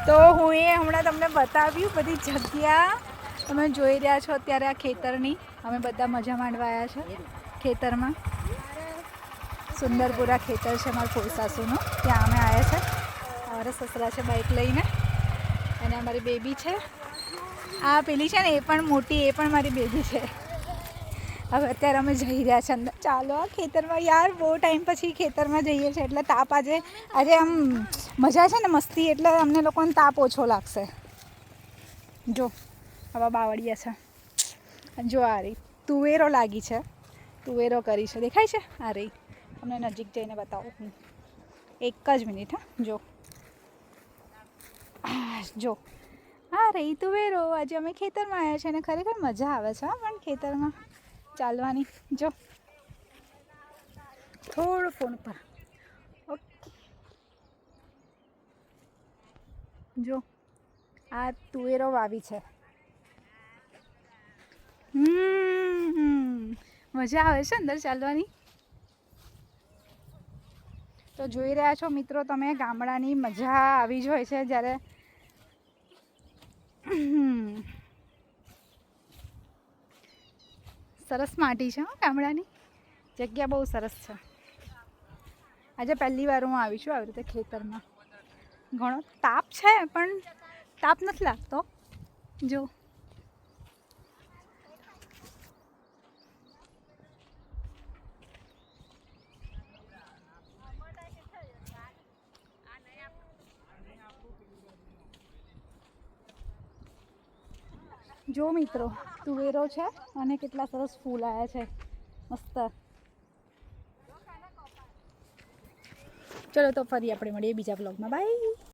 તો હું એ હમણાં તમને બતાવ્યું બધી જગ્યા. તમે જોઈ રહ્યા છો અત્યારે આ ખેતરની. અમે બધા મજા માંડવા આવ્યા છે ખેતરમાં. સુંદરપુરા ખેતર છે મારા ફોઈસાસુનું, ત્યાં અમે આવ્યા છે. અમારા સસરા છે બાઇક લઈને, અને અમારી બેબી છે. આ પેલી છે ને એ પણ મોટી, એ પણ મારી બેબી છે. હવે અત્યારે અમે જઈ રહ્યા છે અંદર. ચાલો આ ખેતરમાં, યાર બહુ ટાઈમ પછી ખેતરમાં જઈએ છીએ એટલે તાપ આજે આમ મજા છે ને મસ્તી, એટલે અમને લોકોને તાપ ઓછો લાગશે. જો આવા બાવળિયા છે, જો આ રહી તુવેરો લાગી છે, તુવેરો કરી છે, દેખાય છે આ રહી. તમને નજીક જઈને બતાવું હું, એક જ મિનિટ. હા જો, જો આ રહી તુવેરો. આજે અમે ખેતરમાં આવ્યા છીએ અને ખરેખર મજા આવે છે પણ ખેતરમાં ચાલવાની. જો થોડું ફોન પર, ઓકે. જો આ તુવેરો વાવી છે. મજા આવે છે અંદર ચાલવાની. તો જોઈ રહ્યા છો મિત્રો તમે, ગામડાની મજા આવી જ હોય છે જ્યારે સરસ માટી છે ગામડાની. જગ્યા બહુ સરસ છે. આજે પહેલી વાર હું આવી છું આવી રીતે ખેતરમાં. ઘણો તાપ છે પણ તાપ નથી લાગતો. જો જો મિત્રો, તુવેરો છે અને કેટલા સરસ ફૂલ આવ્યા છે, મસ્ત. ચલો તો ફરી આપણે મળીએ બીજા બ્લોગમાં. બાય.